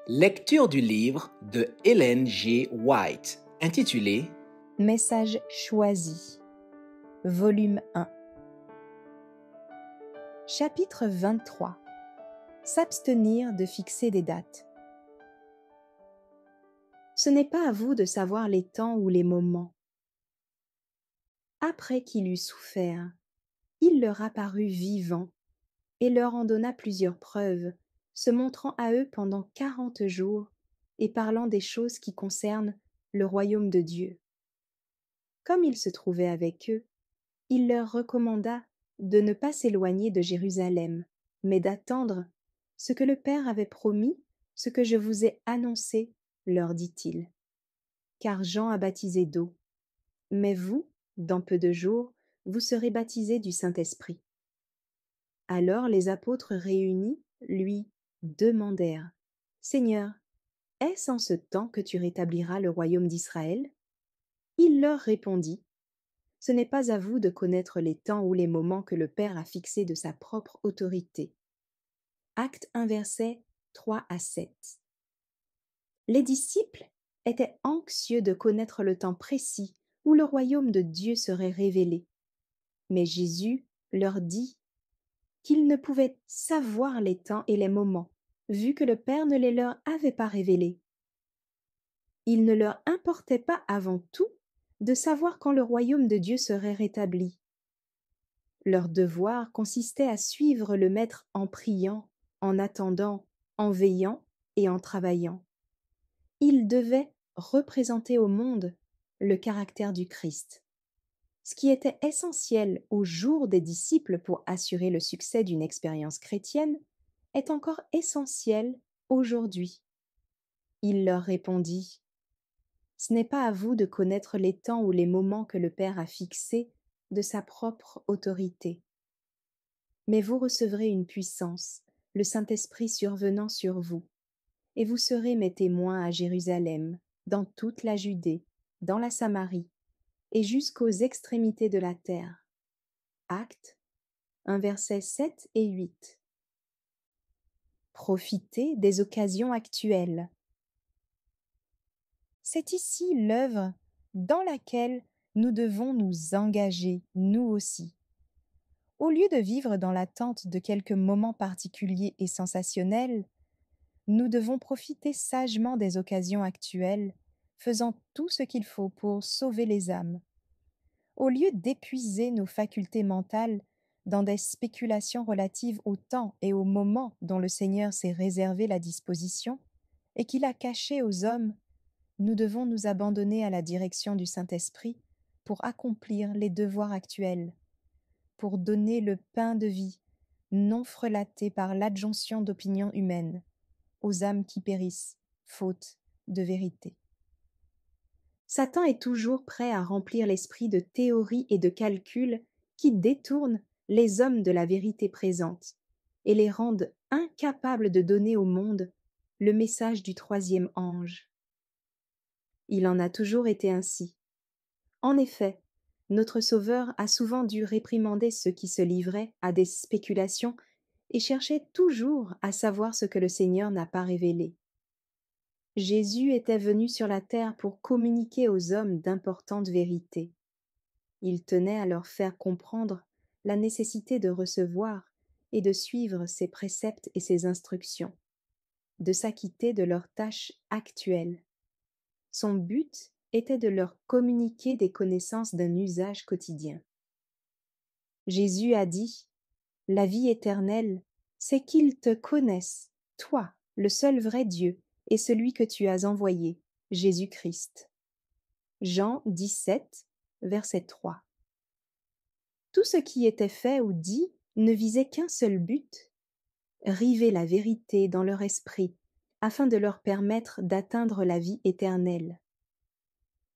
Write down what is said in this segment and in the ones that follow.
Lecture du livre de Ellen G. White, intitulé Message choisi, volume 1. Chapitre 23. S'abstenir de fixer des dates. Ce n'est pas à vous de savoir les temps ou les moments. Après qu'il eut souffert, il leur apparut vivant et leur en donna plusieurs preuves, se montrant à eux pendant 40 jours et parlant des choses qui concernent le royaume de Dieu. Comme il se trouvait avec eux, il leur recommanda de ne pas s'éloigner de Jérusalem, mais d'attendre ce que le Père avait promis, ce que je vous ai annoncé, leur dit-il. Car Jean a baptisé d'eau, mais vous, dans peu de jours, vous serez baptisés du Saint-Esprit. Alors les apôtres réunis lui demandèrent, Seigneur, est-ce en ce temps que tu rétabliras le royaume d'Israël? Il leur répondit, ce n'est pas à vous de connaître les temps ou les moments que le Père a fixés de sa propre autorité. Acte 1, versets 3 à 7. Les disciples étaient anxieux de connaître le temps précis où le royaume de Dieu serait révélé. Mais Jésus leur dit qu'ils ne pouvaient savoir les temps et les moments, vu que le Père ne les leur avait pas révélés. Il ne leur importait pas avant tout de savoir quand le royaume de Dieu serait rétabli. Leur devoir consistait à suivre le Maître en priant, en attendant, en veillant et en travaillant. Ils devaient représenter au monde le caractère du Christ. Ce qui était essentiel au jour des disciples pour assurer le succès d'une expérience chrétienne est encore essentiel aujourd'hui. Il leur répondit, « Ce n'est pas à vous de connaître les temps ou les moments que le Père a fixés de sa propre autorité. Mais vous recevrez une puissance, le Saint-Esprit survenant sur vous, et vous serez mes témoins à Jérusalem, dans toute la Judée, dans la Samarie, et jusqu'aux extrémités de la terre. » Actes 1, versets 7 et 8. Profitez des occasions actuelles. C'est ici l'œuvre dans laquelle nous devons nous engager, nous aussi. Au lieu de vivre dans l'attente de quelques moments particuliers et sensationnels, nous devons profiter sagement des occasions actuelles, faisant tout ce qu'il faut pour sauver les âmes. Au lieu d'épuiser nos facultés mentales dans des spéculations relatives au temps et au moment dont le Seigneur s'est réservé la disposition et qu'il a caché aux hommes, nous devons nous abandonner à la direction du Saint-Esprit pour accomplir les devoirs actuels, pour donner le pain de vie, non frelaté par l'adjonction d'opinions humaines, aux âmes qui périssent, faute de vérité. Satan est toujours prêt à remplir l'esprit de théories et de calculs qui détournent les hommes de la vérité présente et les rendent incapables de donner au monde le message du troisième ange. Il en a toujours été ainsi. En effet, notre Sauveur a souvent dû réprimander ceux qui se livraient à des spéculations et cherchaient toujours à savoir ce que le Seigneur n'a pas révélé. Jésus était venu sur la terre pour communiquer aux hommes d'importantes vérités. Il tenait à leur faire comprendre la nécessité de recevoir et de suivre ses préceptes et ses instructions, de s'acquitter de leurs tâches actuelles. Son but était de leur communiquer des connaissances d'un usage quotidien. Jésus a dit, « La vie éternelle, c'est qu'ils te connaissent, toi, le seul vrai Dieu, et celui que tu as envoyé, Jésus-Christ. » Jean 17, verset 3. Tout ce qui était fait ou dit ne visait qu'un seul but, river la vérité dans leur esprit, afin de leur permettre d'atteindre la vie éternelle.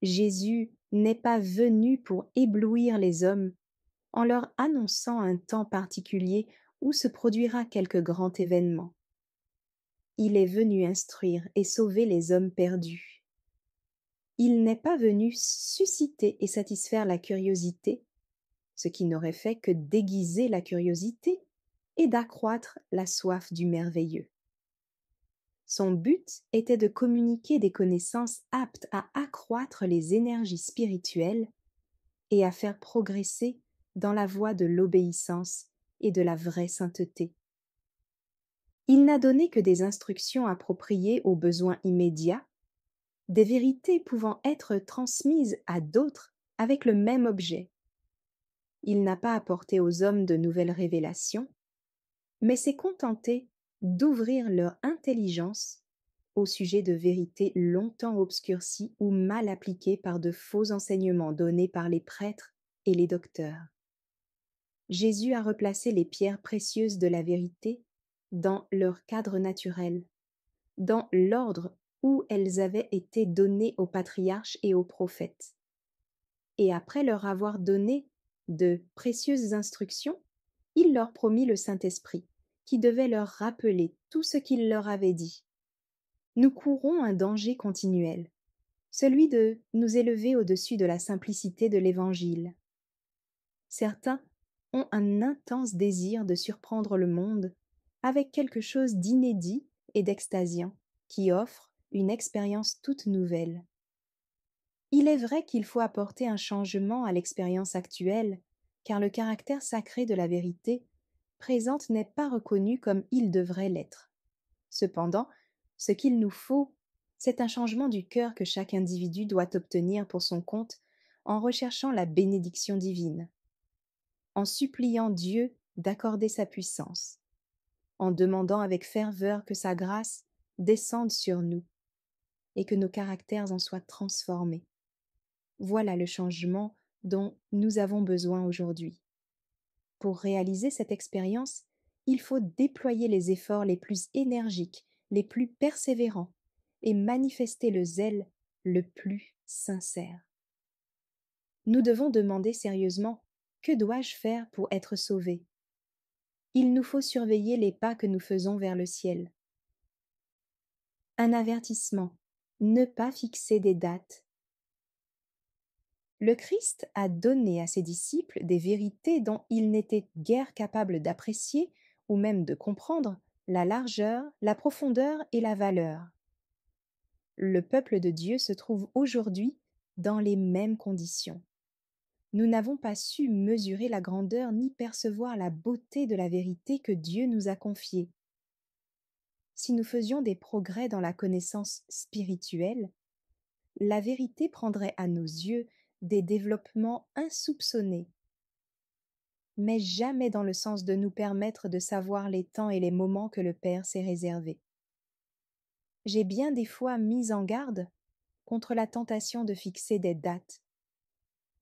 Jésus n'est pas venu pour éblouir les hommes en leur annonçant un temps particulier où se produira quelque grand événement. Il est venu instruire et sauver les hommes perdus. Il n'est pas venu susciter et satisfaire la curiosité, ce qui n'aurait fait que déguiser la curiosité et d'accroître la soif du merveilleux. Son but était de communiquer des connaissances aptes à accroître les énergies spirituelles et à faire progresser dans la voie de l'obéissance et de la vraie sainteté. Il n'a donné que des instructions appropriées aux besoins immédiats, des vérités pouvant être transmises à d'autres avec le même objet. Il n'a pas apporté aux hommes de nouvelles révélations, mais s'est contenté d'ouvrir leur intelligence au sujet de vérités longtemps obscurcies ou mal appliquées par de faux enseignements donnés par les prêtres et les docteurs. Jésus a replacé les pierres précieuses de la vérité dans leur cadre naturel, dans l'ordre où elles avaient été données aux patriarches et aux prophètes. Et après leur avoir donné de précieuses instructions, il leur promit le Saint-Esprit, qui devait leur rappeler tout ce qu'il leur avait dit. Nous courons un danger continuel, celui de nous élever au-dessus de la simplicité de l'Évangile. Certains ont un intense désir de surprendre le monde avec quelque chose d'inédit et d'extasiant, qui offre une expérience toute nouvelle. Il est vrai qu'il faut apporter un changement à l'expérience actuelle, car le caractère sacré de la vérité présente n'est pas reconnu comme il devrait l'être. Cependant, ce qu'il nous faut, c'est un changement du cœur que chaque individu doit obtenir pour son compte en recherchant la bénédiction divine, en suppliant Dieu d'accorder sa puissance, en demandant avec ferveur que sa grâce descende sur nous et que nos caractères en soient transformés. Voilà le changement dont nous avons besoin aujourd'hui. Pour réaliser cette expérience, il faut déployer les efforts les plus énergiques, les plus persévérants, et manifester le zèle le plus sincère. Nous devons demander sérieusement: que dois-je faire pour être sauvé? Il nous faut surveiller les pas que nous faisons vers le ciel. Un avertissement: ne pas fixer des dates. Le Christ a donné à ses disciples des vérités dont ils n'étaient guère capables d'apprécier ou même de comprendre la largeur, la profondeur et la valeur. Le peuple de Dieu se trouve aujourd'hui dans les mêmes conditions. Nous n'avons pas su mesurer la grandeur ni percevoir la beauté de la vérité que Dieu nous a confiée. Si nous faisions des progrès dans la connaissance spirituelle, la vérité prendrait à nos yeux des développements insoupçonnés, mais jamais dans le sens de nous permettre de savoir les temps et les moments que le Père s'est réservés. J'ai bien des fois mis en garde contre la tentation de fixer des dates.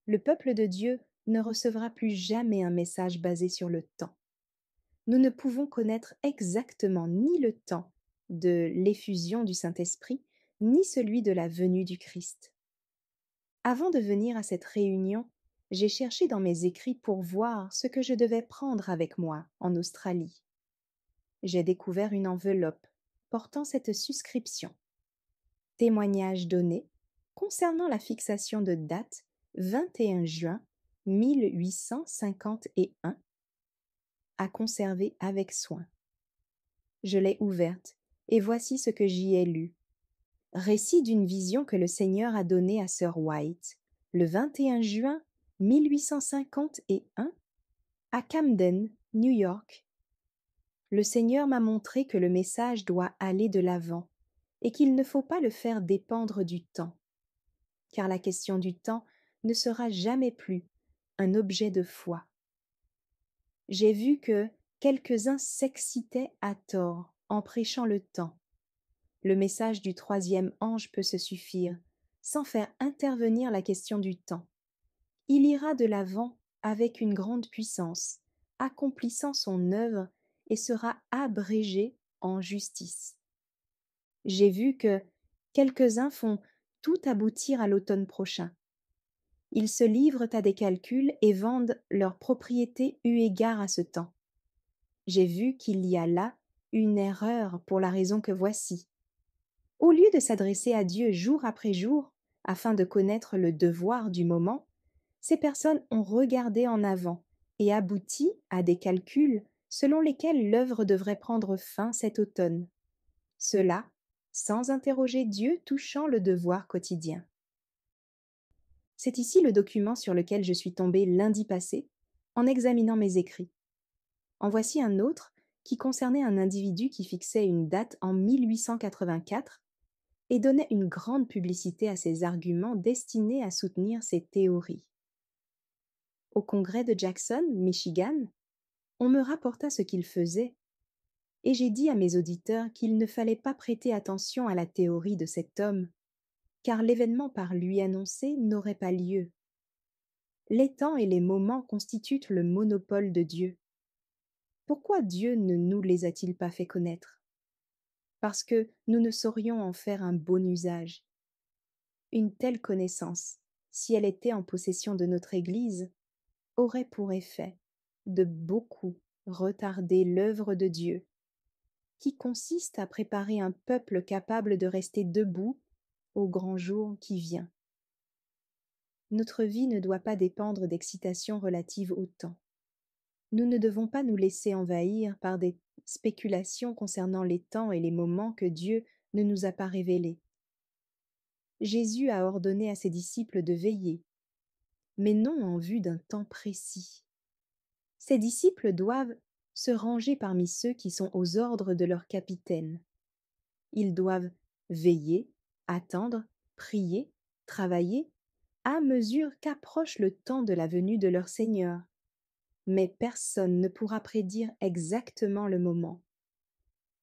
Le peuple de Dieu ne recevra plus jamais un message basé sur le temps. Nous ne pouvons connaître exactement ni le temps de l'effusion du Saint-Esprit, ni celui de la venue du Christ. Avant de venir à cette réunion, j'ai cherché dans mes écrits pour voir ce que je devais prendre avec moi en Australie. J'ai découvert une enveloppe portant cette suscription. Témoignage donné concernant la fixation de date 21 juin 1851 à conserver avec soin. Je l'ai ouverte et voici ce que j'y ai lu. Récit d'une vision que le Seigneur a donnée à Sir White le 21 juin 1851 à Camden, New York. Le Seigneur m'a montré que le message doit aller de l'avant et qu'il ne faut pas le faire dépendre du temps, car la question du temps ne sera jamais plus un objet de foi. J'ai vu que quelques-uns s'excitaient à tort en prêchant le temps. Le message du troisième ange peut se suffire, sans faire intervenir la question du temps. Il ira de l'avant avec une grande puissance, accomplissant son œuvre et sera abrégé en justice. J'ai vu que quelques-uns font tout aboutir à l'automne prochain. Ils se livrent à des calculs et vendent leurs propriétés eu égard à ce temps. J'ai vu qu'il y a là une erreur pour la raison que voici. Au lieu de s'adresser à Dieu jour après jour, afin de connaître le devoir du moment, ces personnes ont regardé en avant et abouti à des calculs selon lesquels l'œuvre devrait prendre fin cet automne. Cela sans interroger Dieu touchant le devoir quotidien. C'est ici le document sur lequel je suis tombée lundi passé en examinant mes écrits. En voici un autre qui concernait un individu qui fixait une date en 1884 et donnait une grande publicité à ses arguments destinés à soutenir ses théories. Au congrès de Jackson, Michigan, on me rapporta ce qu'il faisait, et j'ai dit à mes auditeurs qu'il ne fallait pas prêter attention à la théorie de cet homme, car l'événement par lui annoncé n'aurait pas lieu. Les temps et les moments constituent le monopole de Dieu. Pourquoi Dieu ne nous les a-t-il pas fait connaître? Parce que nous ne saurions en faire un bon usage. Une telle connaissance, si elle était en possession de notre Église, aurait pour effet de beaucoup retarder l'œuvre de Dieu, qui consiste à préparer un peuple capable de rester debout au grand jour qui vient. Notre vie ne doit pas dépendre d'excitations relatives au temps. Nous ne devons pas nous laisser envahir par des spéculations concernant les temps et les moments que Dieu ne nous a pas révélés. Jésus a ordonné à ses disciples de veiller, mais non en vue d'un temps précis. Ses disciples doivent se ranger parmi ceux qui sont aux ordres de leur capitaine. Ils doivent veiller, attendre, prier, travailler, à mesure qu'approche le temps de la venue de leur Seigneur. Mais personne ne pourra prédire exactement le moment.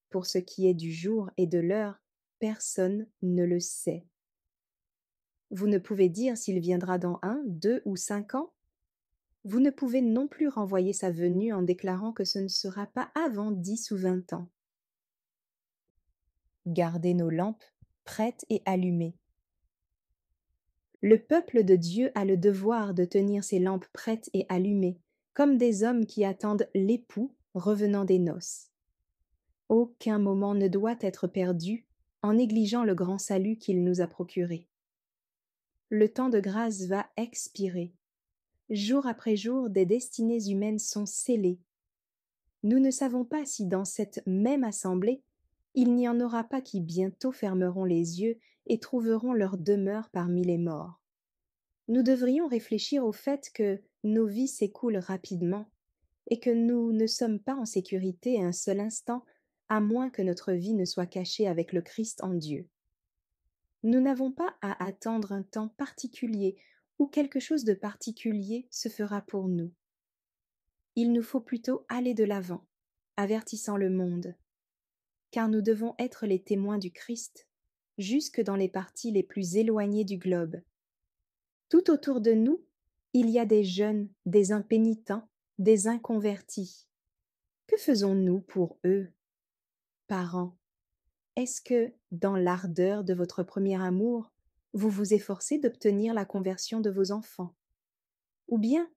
Pour ce qui est du jour et de l'heure, personne ne le sait. Vous ne pouvez dire s'il viendra dans 1, 2 ou 5 ans. Vous ne pouvez non plus renvoyer sa venue en déclarant que ce ne sera pas avant 10 ou 20 ans. Gardez nos lampes prêtes et allumées. Le peuple de Dieu a le devoir de tenir ses lampes prêtes et allumées, comme des hommes qui attendent l'époux revenant des noces. Aucun moment ne doit être perdu en négligeant le grand salut qu'il nous a procuré. Le temps de grâce va expirer. Jour après jour, des destinées humaines sont scellées. Nous ne savons pas si dans cette même assemblée, il n'y en aura pas qui bientôt fermeront les yeux et trouveront leur demeure parmi les morts. Nous devrions réfléchir au fait que nos vies s'écoulent rapidement et que nous ne sommes pas en sécurité un seul instant, à moins que notre vie ne soit cachée avec le Christ en Dieu. Nous n'avons pas à attendre un temps particulier où quelque chose de particulier se fera pour nous. Il nous faut plutôt aller de l'avant, avertissant le monde, car nous devons être les témoins du Christ, jusque dans les parties les plus éloignées du globe. Tout autour de nous, il y a des jeunes, des impénitents, des inconvertis. Que faisons-nous pour eux? Parents, est-ce que, dans l'ardeur de votre premier amour, vous vous efforcez d'obtenir la conversion de vos enfants? Ou bien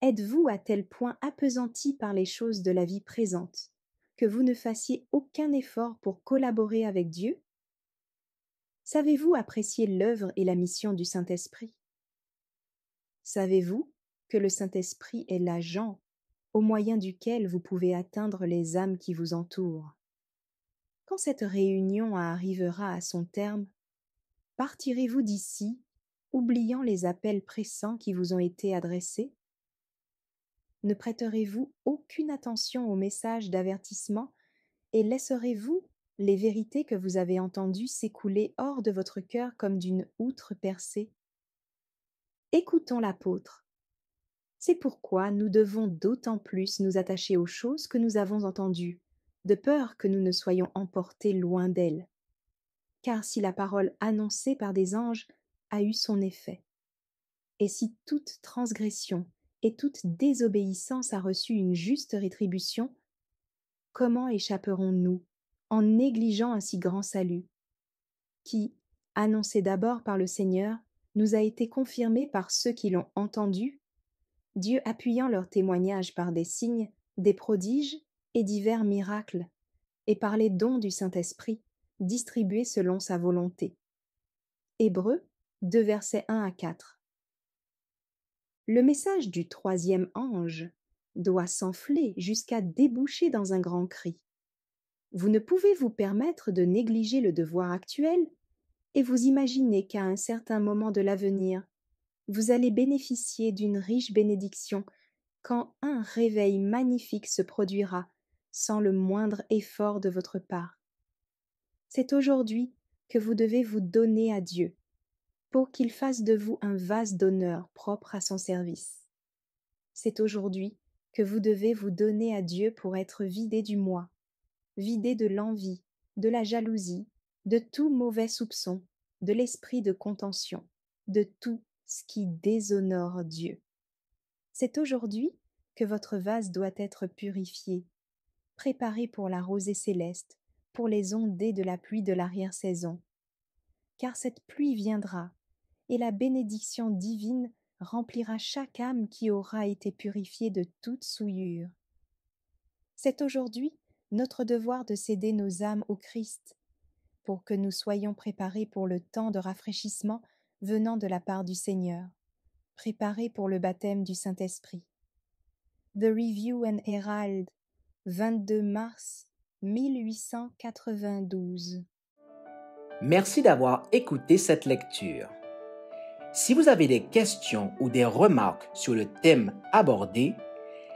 êtes-vous à tel point appesanti par les choses de la vie présente que vous ne fassiez aucun effort pour collaborer avec Dieu? Savez-vous apprécier l'œuvre et la mission du Saint-Esprit? Savez-vous que le Saint-Esprit est l'agent au moyen duquel vous pouvez atteindre les âmes qui vous entourent? Quand cette réunion arrivera à son terme, partirez-vous d'ici, oubliant les appels pressants qui vous ont été adressés? Ne prêterez-vous aucune attention aux messages d'avertissement et laisserez-vous les vérités que vous avez entendues s'écouler hors de votre cœur comme d'une outre percée? Écoutons l'apôtre. C'est pourquoi nous devons d'autant plus nous attacher aux choses que nous avons entendues, de peur que nous ne soyons emportés loin d'elles. Car si la parole annoncée par des anges a eu son effet, et si toute transgression et toute désobéissance a reçu une juste rétribution, comment échapperons-nous en négligeant un si grand salut, qui, annoncé d'abord par le Seigneur, nous a été confirmé par ceux qui l'ont entendu, Dieu appuyant leur témoignage par des signes, des prodiges et divers miracles, et par les dons du Saint-Esprit, distribués selon sa volonté. Hébreux 2 versets 1 à 4. Le message du troisième ange doit s'enfler jusqu'à déboucher dans un grand cri. Vous ne pouvez vous permettre de négliger le devoir actuel et vous imaginez qu'à un certain moment de l'avenir, vous allez bénéficier d'une riche bénédiction quand un réveil magnifique se produira sans le moindre effort de votre part. C'est aujourd'hui que vous devez vous donner à Dieu pour qu'il fasse de vous un vase d'honneur propre à son service. C'est aujourd'hui que vous devez vous donner à Dieu pour être vidé du moi, vidé de l'envie, de la jalousie, de tout mauvais soupçon, de l'esprit de contention, de tout ce qui déshonore Dieu. C'est aujourd'hui que votre vase doit être purifié, préparé pour la rosée céleste, pour les ondées de la pluie de l'arrière-saison. Car cette pluie viendra, et la bénédiction divine remplira chaque âme qui aura été purifiée de toute souillure. C'est aujourd'hui notre devoir de céder nos âmes au Christ, pour que nous soyons préparés pour le temps de rafraîchissement venant de la part du Seigneur, préparés pour le baptême du Saint-Esprit. The Review and Herald, 22 mars 1892. Merci d'avoir écouté cette lecture. Si vous avez des questions ou des remarques sur le thème abordé,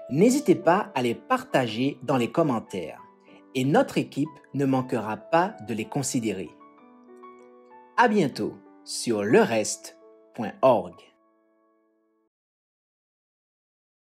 n'hésitez pas à les partager dans les commentaires et notre équipe ne manquera pas de les considérer. À bientôt sur lereste.org.